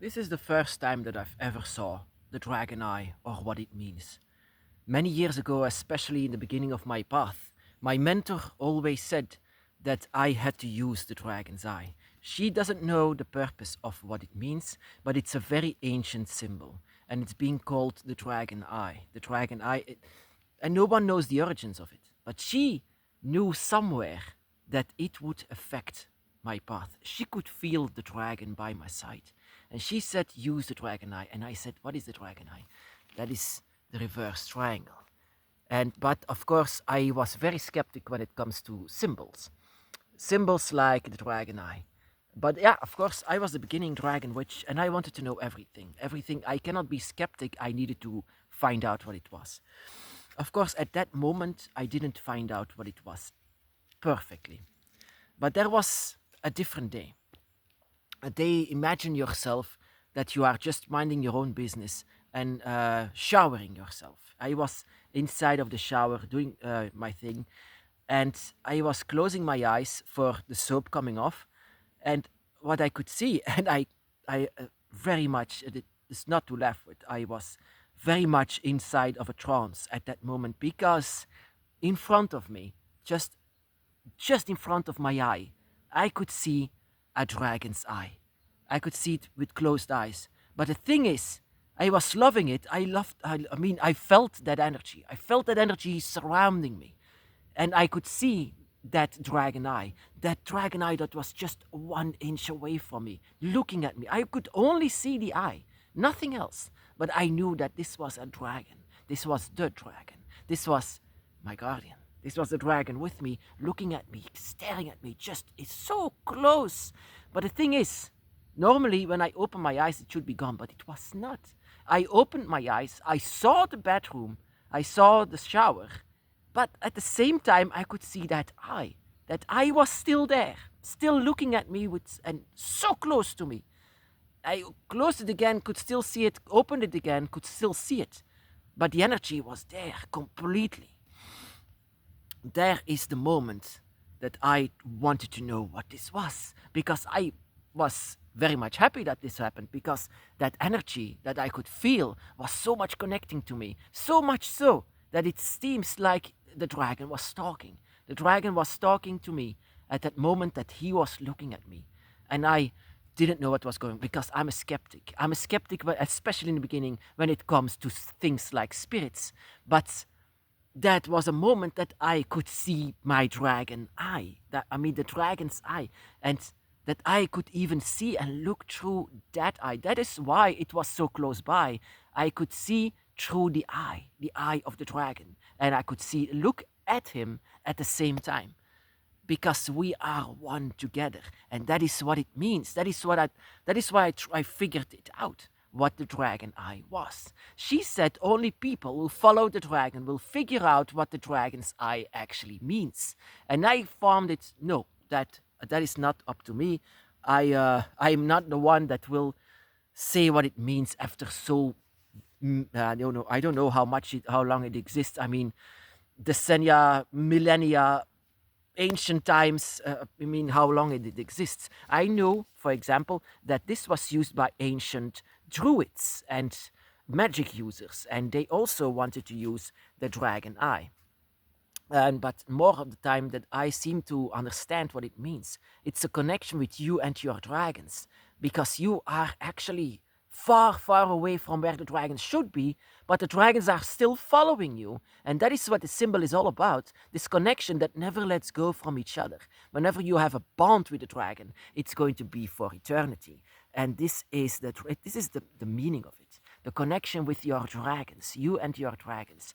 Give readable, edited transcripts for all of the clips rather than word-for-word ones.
This is the first time that I've ever saw the dragon eye or what it means. Many years ago, especially in the beginning of my path, my mentor always said that I had to use the dragon's eye. She doesn't know the purpose of what it means, but it's a very ancient symbol, and it's being called the dragon eye. The dragon eye, and no one knows the origins of it, but she knew somewhere that it would affect my path. She could feel the dragon by my side, and she said, "Use the dragon eye." And I said, "What is the dragon eye?" That is the reverse triangle. But of course, I was very skeptic when it comes to symbols like the dragon eye. But yeah, of course, I was the beginning dragon witch, and I wanted to know everything. Everything. I cannot be skeptic. I needed to find out what it was. Of course, at that moment, I didn't find out what it was perfectly. But there was a different day. A day, imagine yourself that you are just minding your own business and showering yourself. I was inside of the shower doing my thing, and I was closing my eyes for the soap coming off, and what I could see, and I very much, it's not to laugh with, I was very much inside of a trance at that moment because in front of me, just just in front of my eye, I could see a dragon's eye. I could see it with closed eyes. But the thing is, I was loving it. I felt that energy. I felt that energy surrounding me. And I could see that dragon eye that was just 1 inch away from me, looking at me. I could only see the eye, nothing else. But I knew that this was a dragon. This was the dragon. This was my guardian. This was the dragon with me, looking at me, staring at me, just it's so close. But the thing is, normally when I open my eyes, it should be gone, but it was not. I opened my eyes, I saw the bedroom, I saw the shower, but at the same time, I could see that eye. That eye was still there, still looking at me with, and so close to me. I closed it again, could still see it, opened it again, could still see it. But the energy was there completely. There is the moment that I wanted to know what this was because I was very much happy that this happened because that energy that I could feel was so much connecting to me, so much so that it seems like the dragon was talking. The dragon was talking to me at that moment that he was looking at me, and I didn't know what was going because I'm a skeptic. I'm a skeptic, especially in the beginning when it comes to things like spirits. But that was a moment that I could see my dragon eye. The dragon's eye, and that I could even see and look through that eye. That is why it was so close by. I could see through the eye of the dragon, and I could look at him at the same time because we are one together, and that is what it means. That is why I figured it out what the dragon eye was. She said only people who follow the dragon will figure out what the dragon's eye actually means. And I found it no, that is not up to me. I'm not the one that will say what it means after so I don't know how long it exists. I mean, decennia, millennia, ancient times, how long it exists. I know, for example, that this was used by ancient druids and magic users, and they also wanted to use the dragon eye. But more of the time that I seem to understand what it means. It's a connection with you and your dragons, because you are actually far, far away from where the dragons should be, but the dragons are still following you. And that is what the symbol is all about, this connection that never lets go from each other. Whenever you have a bond with the dragon, it's going to be for eternity. And this is the meaning of it. The connection with your dragons, you and your dragons.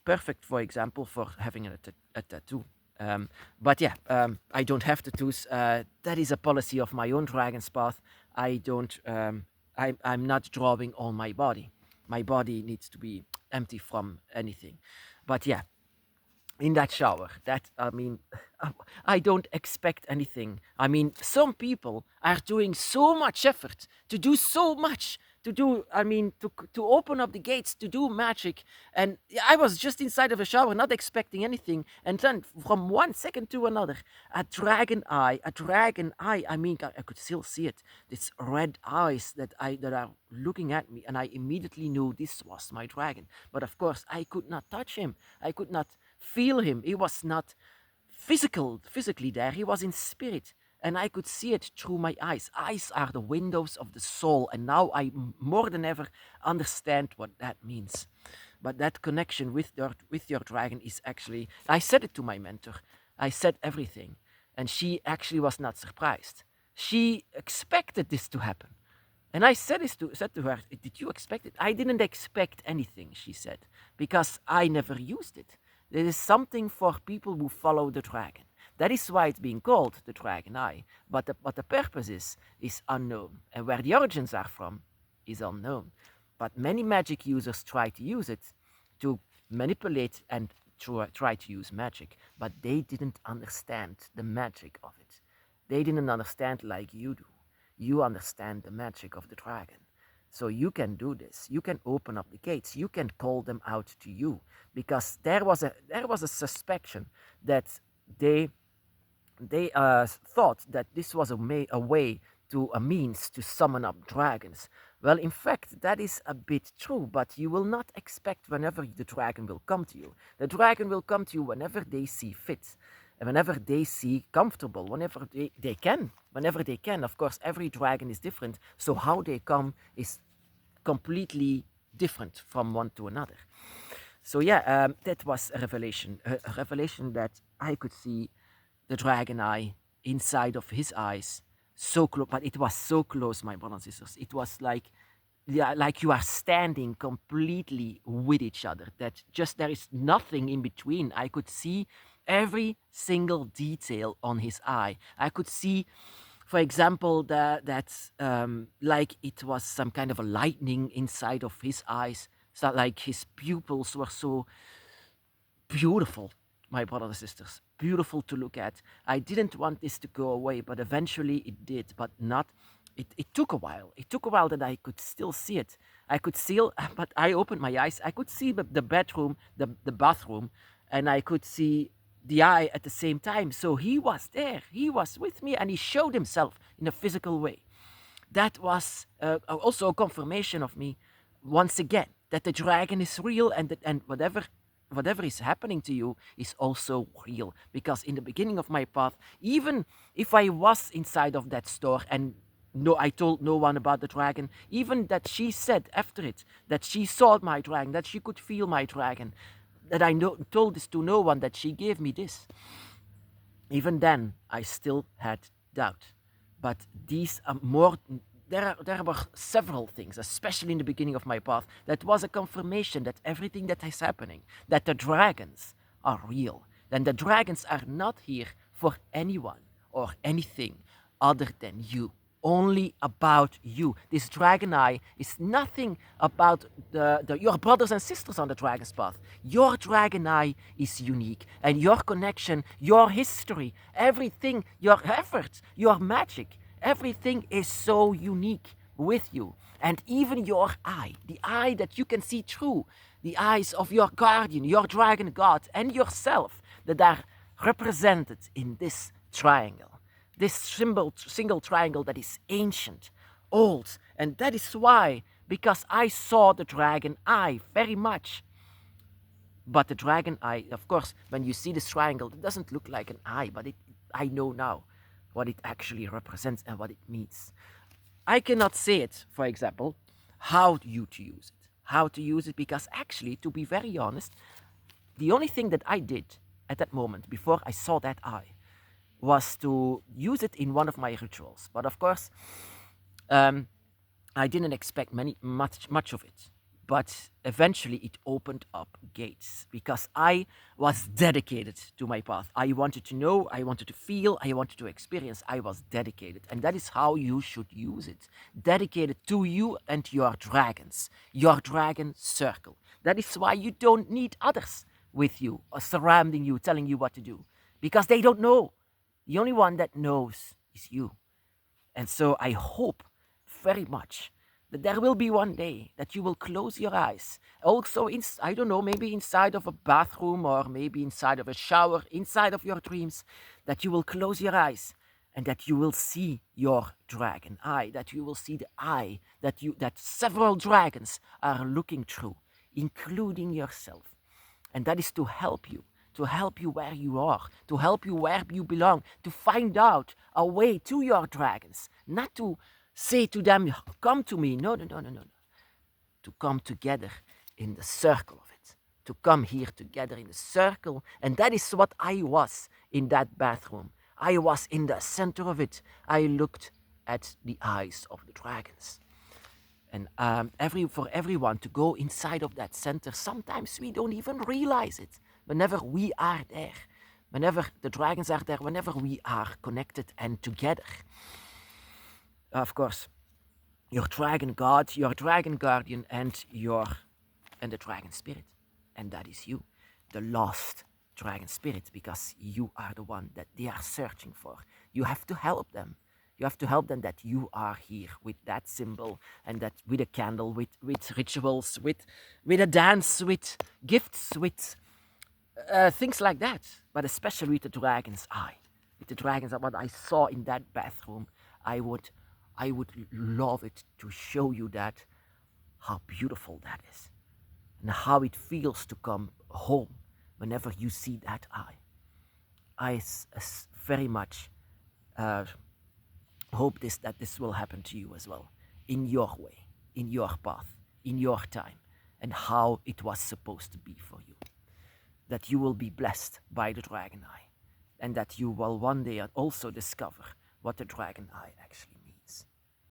Perfect, for example, for having a tattoo. But yeah, I don't have tattoos. That is a policy of my own dragon's path. I don't. I'm not drawing on my body. My body needs to be empty from anything. But yeah, in that shower, I don't expect anything. I mean, some people are doing so much effort to do so much to do, I mean, to open up the gates to do magic. And I was just inside of a shower, not expecting anything. And then from one second to another, a dragon eye. I mean, I could still see it. These red eyes that are looking at me, and I immediately knew this was my dragon. But of course, I could not touch him. I could not feel him. He was not physically there. He was in spirit, and I could see it through my eyes. Eyes are the windows of the soul, and now I more than ever understand what that means. But that connection with your dragon is actually, I said it to my mentor. I said everything, and she actually was not surprised. She expected this to happen. And I said to her, "Did you expect it?" "I didn't expect anything," she said, "because I never used it. It is something for people who follow the dragon. That is why it's being called the dragon eye. But what the purpose is unknown. And where the origins are from is unknown. But many magic users try to use it to manipulate and try to use magic. But they didn't understand the magic of it. They didn't understand like you do. You understand the magic of the dragon. So you can do this. You can open up the gates. You can call them out to you, because there was a suspicion that they thought that this was a means to summon up dragons. Well, in fact, that is a bit true, but you will not expect whenever the dragon will come to you. The dragon will come to you whenever they see fit, and whenever they see comfortable, whenever they can. Whenever they can. Of course, every dragon is different, so how they come is completely different from one to another. So yeah, that was a revelation that I could see the dragon eye inside of his eyes, so close. But it was so close, my brothers and sisters. It was like, yeah, like you are standing completely with each other. That just there is nothing in between. I could see every single detail on his eye. I could see, for example, that like it was some kind of a lightning inside of his eyes. So like his pupils were so beautiful, my brothers and sisters, beautiful to look at. I didn't want this to go away, but eventually it did. But not. It took a while. It took a while that I could still see it. I could still, but I opened my eyes. I could see the bedroom, the bathroom, and I could see the eye at the same time. So he was there. He was with me, and he showed himself in a physical way. That was also a confirmation of me, once again, that the dragon is real, and whatever is happening to you is also real. Because in the beginning of my path, even if I was inside of that store and I told no one about the dragon, even that she said after it that she saw my dragon, that she could feel my dragon, that I told this to no one, that she gave me this. Even then, I still had doubt. But these are more. There were several things, especially in the beginning of my path, that was a confirmation that everything that is happening, that the dragons are real. Then the dragons are not here for anyone or anything other than you. Only about you. This dragon eye is nothing about your brothers and sisters on the dragon's path. Your dragon eye is unique, and your connection, your history, everything, your effort, your magic, everything is so unique with you. And even your eye, the eye that you can see through, the eyes of your guardian, your dragon god, and yourself, that are represented in this triangle. This single triangle that is ancient, old, and that is why, because I saw the dragon eye very much. But the dragon eye, of course, when you see this triangle, it doesn't look like an eye, but I know now what it actually represents and what it means. I cannot say it, for example, how to use it, because actually, to be very honest, the only thing that I did at that moment before I saw that eye was to use it in one of my rituals. But of course, I didn't expect much of it. But eventually it opened up gates, because I was dedicated to my path. I wanted to know, I wanted to feel, I wanted to experience. I was dedicated. And that is how you should use it. Dedicated to you and your dragons, your dragon circle. That is why you don't need others with you or surrounding you, telling you what to do, because they don't know. The only one that knows is you. And so I hope very much that there will be one day that you will close your eyes. Also, I don't know, maybe inside of a bathroom or maybe inside of a shower, inside of your dreams, that you will close your eyes and that you will see your dragon eye, that you will see the eye that several dragons are looking through, including yourself. And that is to help you where you are, to help you where you belong, to find out a way to your dragons, not to say to them, come to me. No, no, no, no, no, no. To come together in the circle of it, to come here together in the circle. And that is what I was in that bathroom. I was in the center of it. I looked at the eyes of the dragons. And for everyone to go inside of that center, sometimes we don't even realize it. Whenever we are there, whenever the dragons are there, whenever we are connected and together. Of course, your dragon god, your dragon guardian, and the dragon spirit. And that is you, the lost dragon spirit, because you are the one that they are searching for. You have to help them. You have to help them that you are here with that symbol and that with a candle, with rituals, with a dance, with gifts, with things like that. But especially with the dragon's eye, with the dragons, what I saw in that bathroom, I would love it to show you that, how beautiful that is, and how it feels to come home whenever you see that eye. I very much hope that this will happen to you as well, in your way, in your path, in your time, and how it was supposed to be for you. That you will be blessed by the dragon eye, and that you will one day also discover what the dragon eye actually